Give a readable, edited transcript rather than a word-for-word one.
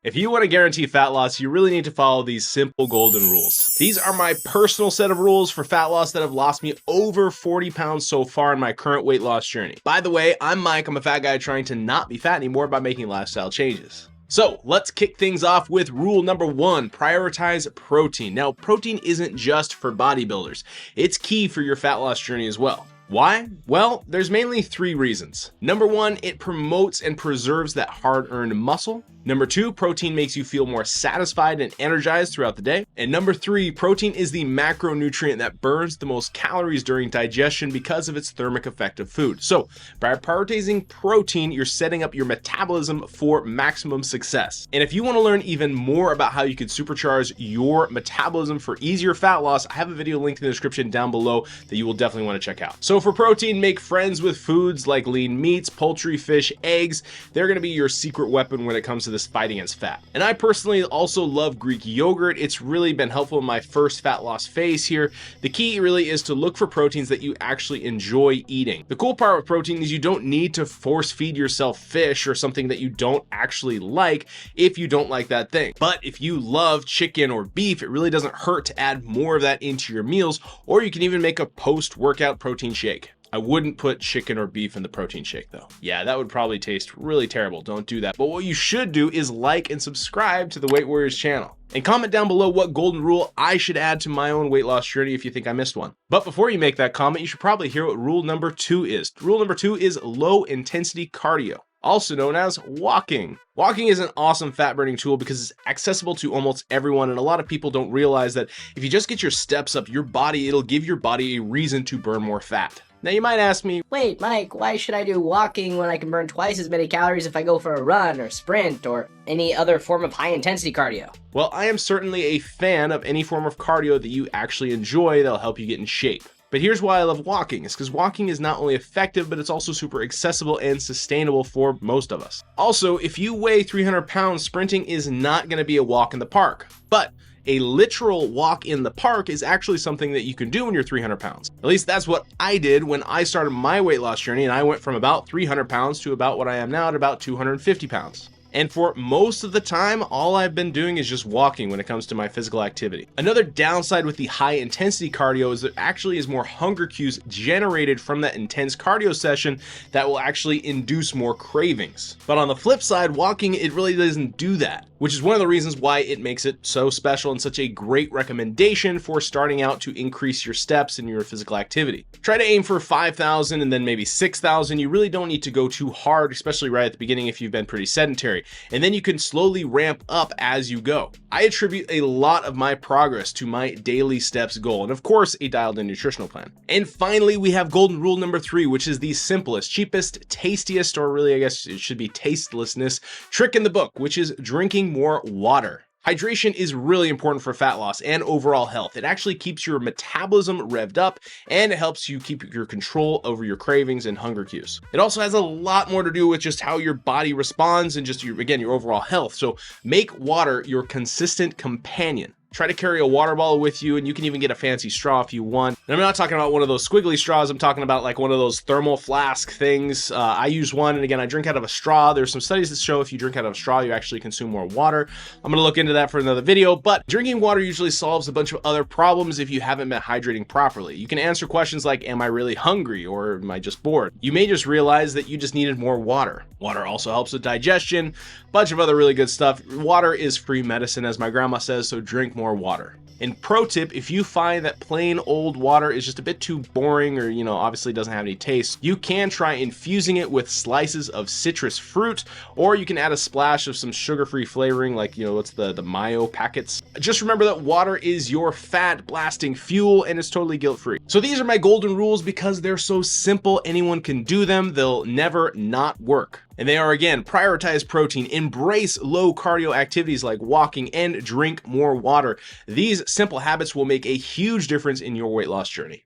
If you want to guarantee fat loss, you really need to follow these simple golden rules. These are my personal set of rules for fat loss that have lost me over 40 pounds so far in my current weight loss journey. By the way, I'm Mike. I'm a fat guy trying to not be fat anymore by making lifestyle changes. So let's kick things off with rule number 1, prioritize protein. Now, protein isn't just for bodybuilders. It's key for your fat loss journey as well. Why? Well, there's mainly 3 reasons. Number 1, it promotes and preserves that hard-earned muscle. Number 2, protein makes you feel more satisfied and energized throughout the day. And number 3, protein is the macronutrient that burns the most calories during digestion because of its thermic effect of food. So by prioritizing protein, you're setting up your metabolism for maximum success. And if you want to learn even more about how you could supercharge your metabolism for easier fat loss, I have a video linked in the description down below that you will definitely want to check out. So for protein, make friends with foods like lean meats, poultry, fish, eggs. They're going to be your secret weapon when it comes to this fight against fat. And I personally also love Greek yogurt. It's really been helpful in my first fat loss phase here. The key really is to look for proteins that you actually enjoy eating. The cool part with protein is you don't need to force feed yourself fish or something that you don't actually like if you don't like that thing. But if you love chicken or beef, it really doesn't hurt to add more of that into your meals, or you can even make a post-workout protein shake. I wouldn't put chicken or beef in the protein shake though. Yeah, that would probably taste really terrible. Don't do that. But what you should do is like and subscribe to the Weight Warriors channel. And comment down below what golden rule I should add to my own weight loss journey if you think I missed one. But before you make that comment, you should probably hear what rule number 2 is. Rule number 2 is low intensity cardio, also known as walking. Walking is an awesome fat burning tool because it's accessible to almost everyone, and a lot of people don't realize that if you just get your steps up, it'll give your body a reason to burn more fat. Now you might ask me, wait, Mike, why should I do walking when I can burn twice as many calories if I go for a run or sprint or any other form of high intensity cardio? Well, I am certainly a fan of any form of cardio that you actually enjoy that'll help you get in shape. But here's why I love walking. It's because walking is not only effective, but it's also super accessible and sustainable for most of us. Also, if you weigh 300 pounds, sprinting is not going to be a walk in the park. But a literal walk in the park is actually something that you can do when you're 300 pounds. At least that's what I did when I started my weight loss journey, and I went from about 300 pounds to about what I am now at about 250 pounds. And for most of the time, all I've been doing is just walking when it comes to my physical activity. Another downside with the high intensity cardio is there actually is more hunger cues generated from that intense cardio session that will actually induce more cravings. But on the flip side, walking, it really doesn't do that, which is one of the reasons why it makes it so special and such a great recommendation for starting out to increase your steps in your physical activity. Try to aim for 5,000 and then maybe 6,000. You really don't need to go too hard, especially right at the beginning if you've been pretty sedentary. And then you can slowly ramp up as you go. I attribute a lot of my progress to my daily steps goal, and of course, a dialed in nutritional plan. And finally, we have golden rule number 3, which is the simplest, cheapest, tastiest, or really I guess it should be tastelessness trick in the book, which is drinking more water. Hydration is really important for fat loss and overall health. It actually keeps your metabolism revved up, and it helps you keep your control over your cravings and hunger cues. It also has a lot more to do with just how your body responds and just your overall health. So make water your consistent companion. Try to carry a water bottle with you, and you can even get a fancy straw if you want. And I'm not talking about one of those squiggly straws. I'm talking about like one of those thermal flask things. I use one, and again, I drink out of a straw. There's some studies that show if you drink out of a straw, you actually consume more water. I'm going to look into that for another video, but drinking water usually solves a bunch of other problems if you haven't been hydrating properly. You can answer questions like, am I really hungry, or am I just bored? You may just realize that you just needed more water. Water also helps with digestion, a bunch of other really good stuff. Water is free medicine, as my grandma says, so drink more water. And pro tip, if you find that plain old water is just a bit too boring or, obviously doesn't have any taste, you can try infusing it with slices of citrus fruit, or you can add a splash of some sugar-free flavoring like, what's the Mayo packets. Just remember that water is your fat blasting fuel and it's totally guilt-free. So these are my golden rules because they're so simple, anyone can do them. They'll never not work. And they are, again, prioritize protein, embrace low cardio activities like walking, and drink more water. These simple habits will make a huge difference in your weight loss journey.